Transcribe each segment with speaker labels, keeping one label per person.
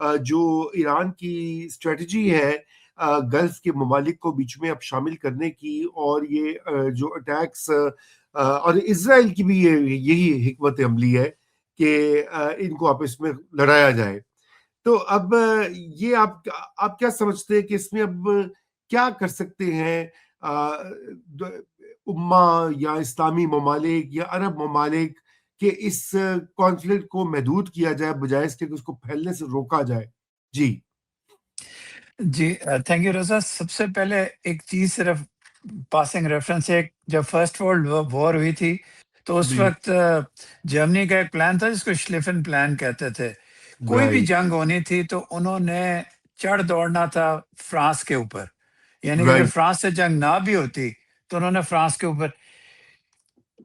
Speaker 1: जो ईरान की स्ट्रेटजी है गल्फ के ममालिक को बीच में अब शामिल करने की, और ये जो अटैक्स और इसराइल की भी यही हिकमत अमली है कि इनको आपस में लड़ाया जाए। तो अब ये आप क्या समझते हैं कि इसमें अब क्या कर सकते हैं उम्मा या इस्लामी ममालिक या अरब ममालिक कि इस कॉन्फ्लिक्ट को महदूद किया जाए बजाय इसके कि उसको फैलने से रोका जाए? जी।
Speaker 2: जी, थैंक यू रज़ा। सबसे पहले एक चीज़ सिर्फ पासिंग रेफरेंस है, जब फर्स्ट वर्ल्ड वॉर हुई थी, तो उस
Speaker 1: जी।
Speaker 2: वक़्त जर्मनी का एक प्लान था जिसको श्लिफन प्लान कहते थे। कोई भी
Speaker 1: राइट।
Speaker 2: जंग होनी थी तो उन्होंने चढ़ दौड़ना था फ्रांस के ऊपर। यानी कि अगर
Speaker 1: राइट।
Speaker 2: फ्रांस से जंग ना भी होती, तो उन्होंने फ्रांस के ऊपर।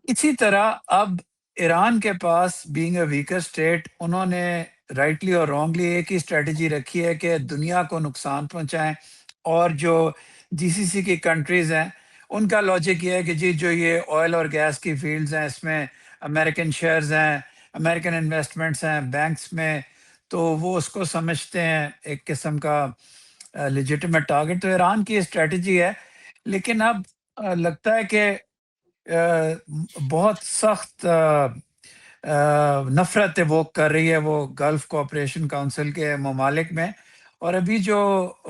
Speaker 2: इसी तरह अब ईरान के पास बीइंग अ वीकर स्टेट, उन्होंने राइटली और रॉन्गली एक ही स्ट्रेटजी रखी है कि दुनिया को नुकसान पहुंचाएं। और जो जीसीसी की कंट्रीज हैं, उनका लॉजिक ये है कि जी जो ये ऑयल और गैस की फील्ड्स हैं, इसमें अमेरिकन शेयर्स हैं, अमेरिकन इन्वेस्टमेंट्स हैं बैंक्स में, तो वो उसको समझते हैं एक किस्म का लेजिटिमेट टारगेट। तो ईरान की स्ट्रेटजी है। लेकिन अब लगता है कि बहुत सख्त नफरत एवोक कर रही है वो गल्फ कोऑपरेशन काउंसिल के ममालिक में। और अभी जो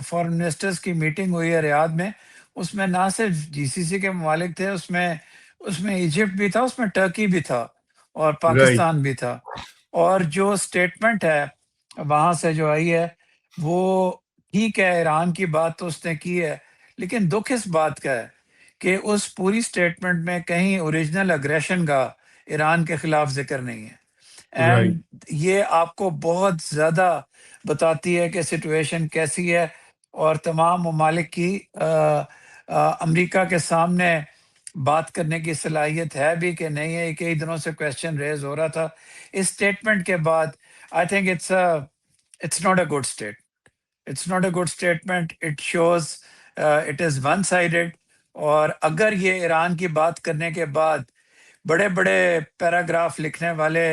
Speaker 2: फॉरेन मिनिस्टर्स की मीटिंग हुई है रियाद में, उसमें ना सिर्फ जीसीसी के ममालिक थे, उसमें उसमें इजिप्ट भी था, उसमें टर्की भी था, और
Speaker 1: राइट।
Speaker 2: पाकिस्तान भी था। और जो स्टेटमेंट है वहां से जो आई है, वो ठीक है, ईरान की बात तो उसने की है, लेकिन दुख इस बात का है कि उस पूरी स्टेटमेंट में कहीं ओरिजिनल अग्रेशन का ईरान के खिलाफ जिक्र नहीं है।
Speaker 1: राइट।
Speaker 2: एंड ये आपको बहुत ज़्यादा बताती है कि सिचुएशन कैसी है। और तमाम ममालिक की अमेरिका के सामने बात करने की सलाहियत है भी कि नहीं है। कई दिनों से क्वेश्चन रेज हो रहा था इस स्टेटमेंट के बाद। I think it's not a good state, it's not a good statement. It shows it is one sided. और अगर ये ईरान की बात करने के बाद बड़े बड़े पैराग्राफ लिखने वाले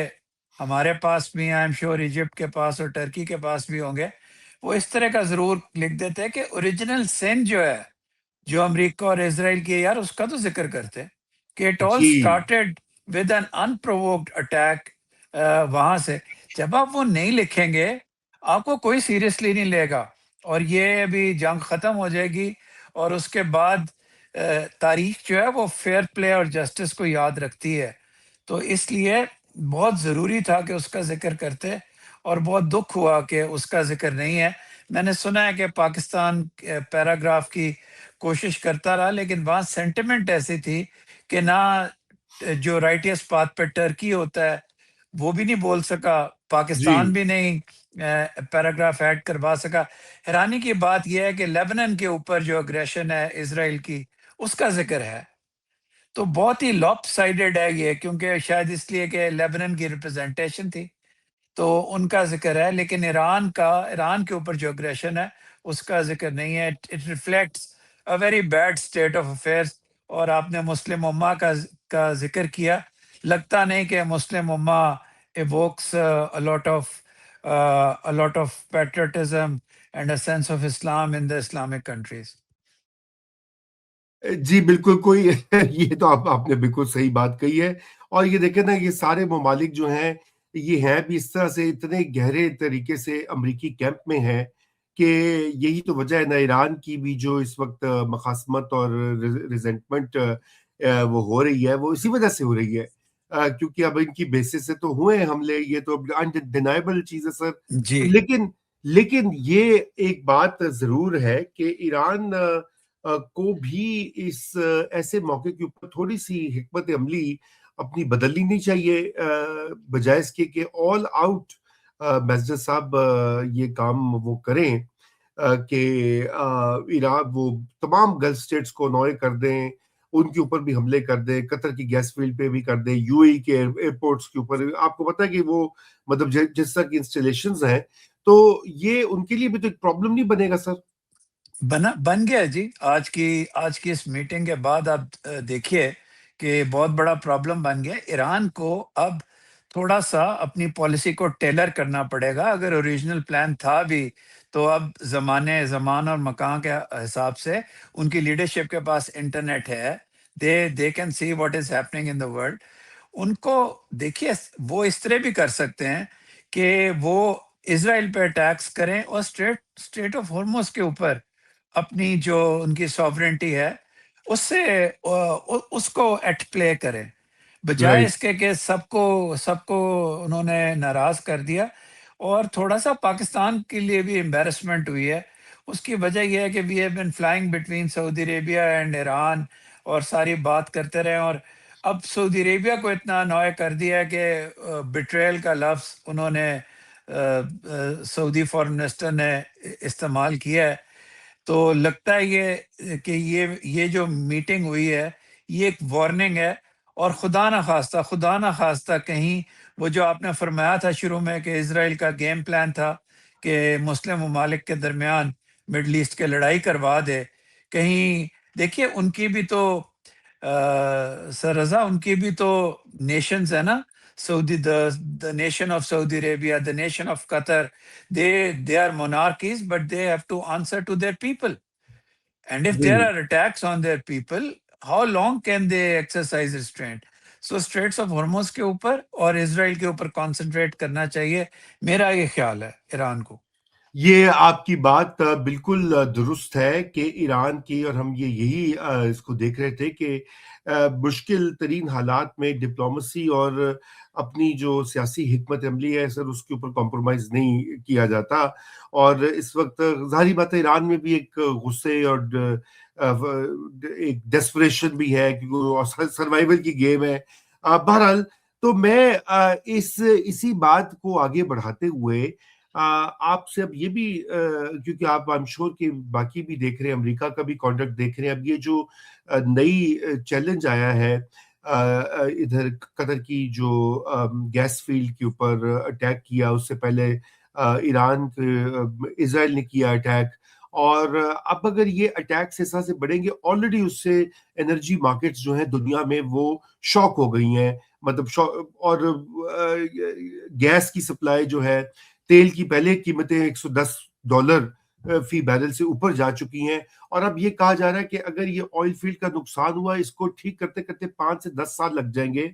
Speaker 2: हमारे पास भी हैं, आई एम श्योर इजिप्ट के पास और टर्की के पास भी होंगे, वो इस तरह का जरूर लिख देते हैं कि ओरिजिनल सिन जो है, जो अमेरिका और इसराइल की है, यार उसका तो जिक्र करते कि इट ऑल
Speaker 1: जी।
Speaker 2: Started with an unprovoked attack. वहां से जब आप वो नहीं लिखेंगे, आपको कोई सीरियसली नहीं लेगा। और ये अभी जंग खत्म हो जाएगी, और उसके बाद तारीख जो है वो फेयर प्ले और जस्टिस को याद रखती है। तो इसलिए बहुत ज़रूरी था कि उसका जिक्र करते, और बहुत दुख हुआ कि उसका जिक्र नहीं है। मैंने सुना है कि पाकिस्तान पैराग्राफ की कोशिश करता रहा, लेकिन वहाँ सेंटिमेंट ऐसी थी कि ना जो राइटियस पाथ पे टर्की होता है वो भी नहीं बोल सका,
Speaker 1: जी।
Speaker 2: पाकिस्तान भी नहीं पैराग्राफ ऐड करवा सका। हैरानी की बात यह है कि लेबनान के ऊपर जो अग्रेशन है इसराइल की, उसका जिक्र है। तो बहुत ही लॉपसाइडेड है ये, क्योंकि शायद इसलिए कि लेबनान की रिप्रेजेंटेशन थी, तो उनका जिक्र है। लेकिन ईरान के ऊपर जो अग्रेशन है उसका जिक्र नहीं है। It reflects a very bad state of affairs. और आपने मुस्लिम उम्मा का जिक्र किया। लगता नहीं कि मुस्लिम उम्मा evokes a lot of patriotism and a sense of Islam in the Islamic countries.
Speaker 1: जी, बिल्कुल कोई ये तो आपने बिल्कुल सही बात कही है। और ये देखें ना, ये सारे ममालिक जो हैं, ये हैं भी इस तरह से इतने गहरे तरीके से अमरीकी कैंप में हैं कि यही तो वजह है ना ईरान की भी जो इस वक़्त मखासमत और रिज़ेंटमेंट वो हो रही है, वो इसी वजह से हो रही है। क्योंकि अब इनकी बेसिस से तो हुए हैं हमले, ये तो अनडिनायबल चीज़ है सर।
Speaker 2: जी।
Speaker 1: लेकिन लेकिन ये एक बात ज़रूर है कि ईरान को भी इस ऐसे मौके के ऊपर थोड़ी-सी हिकमत अमली अपनी बदलनी नहीं चाहिए, बजाय इसके कि ऑल आउट मैनेजर साहब ये काम वो करें, कि ईरान वो तमाम गल्फ स्टेट्स को नॉय कर दें, उनके ऊपर भी हमले कर दें, कतर की गैस फील्ड पे भी कर दें, यूएई के एयरपोर्ट्स के ऊपर। आपको पता है कि वो मतलब जिस तरह की इंस्टॉलेशंस हैं, तो ये उनके लिए भी तो एक प्रॉब्लम नहीं बनेगा सर?
Speaker 2: बन गया जी। आज की इस मीटिंग के बाद आप देखिए कि बहुत बड़ा प्रॉब्लम बन गया ईरान को। अब थोड़ा-सा अपनी पॉलिसी को टेलर करना पड़ेगा। अगर ओरिजिनल प्लान था भी, तो अब ज़मान और मकान के हिसाब से उनकी लीडरशिप के पास इंटरनेट है। They can see what is happening in the world. उनको देखिए, वो इस तरह भी कर सकते हैं कि वो इज़राइल पे टैक्स करें और स्ट्रेट ऑफ हॉर्मुज़ के ऊपर अपनी जो उनकी सॉवरेनिटी है, उससे उसको एट प्ले करें। बजाय
Speaker 1: राइट।
Speaker 2: इसके कि सबको सबको उन्होंने नाराज कर दिया। और थोड़ा-सा पाकिस्तान के लिए भी एम्बैरेसमेंट हुई है। उसकी वजह ये है कि we have been flying between Saudi Arabia and Iran और सारी बात करते रहे, और अब सऊदी अरेबिया को इतना अनॉय कर दिया है कि बिट्रेयल का लफ्ज़ उन्होंने सऊदी फॉरेन मिनिस्टर ने इस्तेमाल किया है। तो लगता है ये कि ये जो मीटिंग हुई है, ये एक वार्निंग है। और खुदा ना खास्ता कहीं वो जो आपने फरमाया था शुरू में कि इज़राइल का गेम प्लान था कि मुस्लिम ममालिक के दरमियान मिडल ईस्ट के लड़ाई करवा दे। कहीं देखिए, उनकी भी तो सर रज़ा, उनकी भी तो नेशंस है ना। Saudi the nation of Saudi Arabia, the nation of Qatar, they are monarchies, but they have to answer to their people. And if there
Speaker 1: जी,
Speaker 2: are attacks on their people, how long can they exercise restraint? So Straits of Hormuz के ऊपर और Israel के ऊपर concentrate करना चाहिए, मेरा ये ख्याल है ईरान को।
Speaker 1: ये आपकी बात बिल्कुल दुरुस्त है कि ईरान की, और हम यही इसको देख रहे थे कि मुश्किल तरीन हालात में डिप्लोमेसी और अपनी जो सियासी हिकमत अमली है सर, उसके ऊपर कॉम्प्रोमाइज नहीं किया जाता। और इस वक्त जाहिर बात है ईरान में भी एक गुस्से और एक डेस्परेशन भी है, क्योंकि सर्वाइवल की गेम है। बहरहाल, तो मैं इसी बात को आगे बढ़ाते हुए आपसे अब ये भी क्योंकि आप आई एम श्योर कि बाकी भी देख रहे हैं, अमेरिका का भी कॉन्डक्ट देख रहे हैं। अब ये जो नई चैलेंज आया है इधर कतर की जो गैस फील्ड के ऊपर अटैक किया, उससे पहले ईरान के इजराइल ने किया अटैक। और अब अगर ये अटैक्स इस तरह से बढ़ेंगे, ऑलरेडी उससे एनर्जी मार्केट्स जो हैं दुनिया में वो शॉक हो गई हैं। मतलब और गैस की सप्लाई जो है, तेल की पहले कीमतें $110 फी बैरल से ऊपर जा चुकी हैं। और अब ये कहा जा रहा है कि अगर ये ऑयल फील्ड का नुकसान हुआ, इसको ठीक करते करते 5 से 10 साल लग जाएंगे।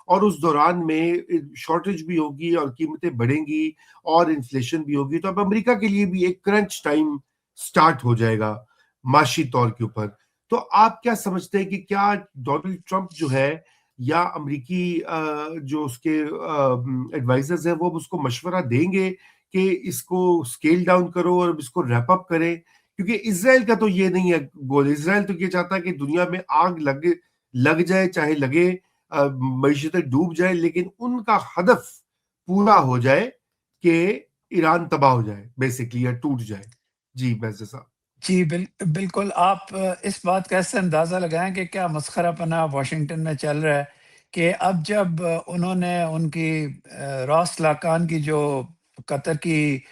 Speaker 1: और उस दौरान में शॉर्टेज भी होगी और कीमतें बढ़ेंगी और इन्फ्लेशन भी होगी। तो अब अमेरिका के लिए भी एक क्रंच टाइम स्टार्ट हो जाएगा माशी तौर के ऊपर। तो आप क्या समझते हैं कि क्या डोनाल्ड ट्रंप जो है, या अमेरिकी जो उसके एडवाइजर्स हैं, वो अब उसको मशवरा देंगे कि इसको स्केल डाउन करो और इसको रैप अप करें? क्योंकि इसराइल का तो ये नहीं है गोल। इसराइल तो ये चाहता है कि दुनिया में आग लग लग जाए, चाहे लगे, मईशतें डूब जाए, लेकिन उनका हदफ पूरा हो जाए कि ईरान तबाह हो जाए बेसिकली, या टूट जाए। जी वैसे साहब।
Speaker 2: जी, बिल्कुल आप इस बात का ऐसे अंदाज़ा लगाएँ कि क्या मसखरापना वाशिंगटन में चल रहा है कि अब जब उन्होंने उनकी रॉस लाकान की जो कतर की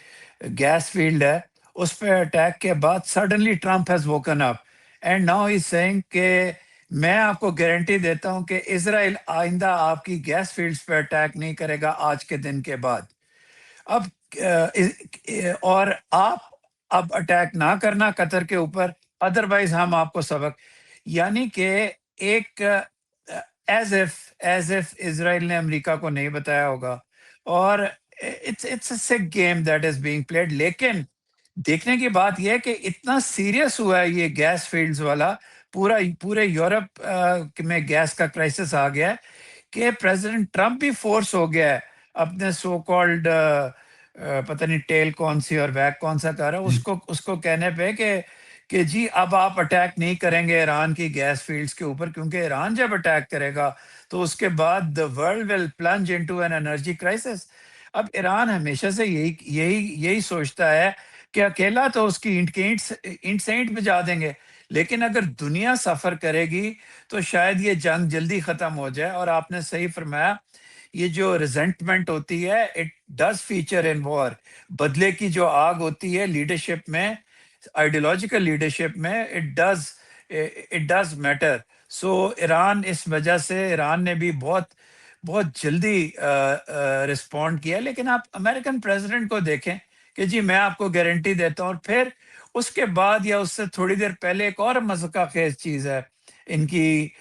Speaker 2: गैस फील्ड है, उस पे अटैक के बाद suddenly Trump has woken up and now he is saying कि मैं आपको गारंटी देता हूँ कि इज़राइल आइंदा आपकी गैस फील्ड्स पे अटैक नहीं करेगा आज के दिन के बाद। अब और आप अब अटैक ना करना कतर के ऊपर, अदरवाइज हम आपको सबक, यानी कि एक एज इफ इजराइल ने अमेरिका को नहीं बताया होगा। और it's a sick game that is being played. लेकिन देखने की बात यह है कि इतना सीरियस हुआ है ये गैस फील्ड्स वाला, पूरे यूरोप में गैस का क्राइसिस आ गया है कि प्रेसिडेंट ट्रंप भी फोर्स हो गया है अपने सो कॉल्ड पता नहीं टेल कौन सी और बैक कौन सा कर रहा है,
Speaker 1: जी।
Speaker 2: उसको उसको कहने पे कि जी अब आप अटैक नहीं करेंगे ईरान की गैस फील्ड्स के ऊपर, क्योंकि ईरान जब अटैक करेगा तो उसके बाद the world will plunge into an energy crisis. अब ईरान हमेशा से यही यही यही सोचता है कि अकेला तो उसकी ईंट के ईंट से ईंट बजा देंगे, लेकिन अगर दुनिया सफर करेगी तो शायद ये जंग जल्दी खत्म हो जाए। और आपने सही फरमाया, ये जो रिजेंटमेंट होती है it does feature in war. बदले की जो आग होती है लीडरशिप में, आइडियोलॉजिकल लीडरशिप में, it does matter. So Iran, इस वजह से ईरान ने भी बहुत बहुत जल्दी रिस्पॉन्ड किया। लेकिन आप अमेरिकन प्रेसिडेंट को देखें कि जी मैं आपको गारंटी देता हूँ, और फिर उसके बाद या उससे थोड़ी देर पहले एक और मज़ाक़ खेज़ चीज़ है, इनकी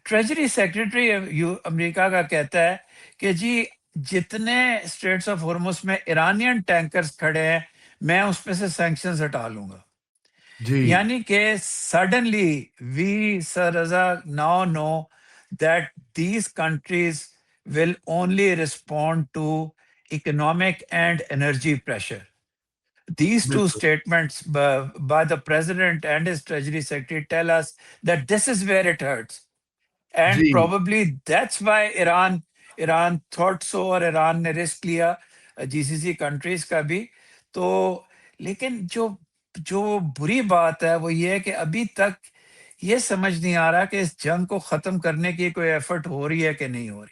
Speaker 2: ट्रेजरी सेक्रेटरी अमेरिका का कहता है कि जी जितने स्ट्रेट्स ऑफ हॉर्मुज़ में ईरानियन टैंकर्स खड़े हैं, मैं उसमें से सैंक्शंस हटा लूँगा।
Speaker 1: जी,
Speaker 2: यानी कि suddenly we sir Raza now know that these countries will only respond to economic and energy pressure. These two
Speaker 1: बिल्कुल।
Speaker 2: statements by the president and his treasury secretary tell us that this is where it hurts. And
Speaker 1: जी,
Speaker 2: probably that's why Iran thought so, और Iran ने risk लिया GCC countries का भी। तो लेकिन जो जो बुरी बात है वो ये है कि अभी तक ये समझ नहीं आ रहा कि इस जंग को खत्म करने की कोई एफर्ट हो रही है कि नहीं हो रही।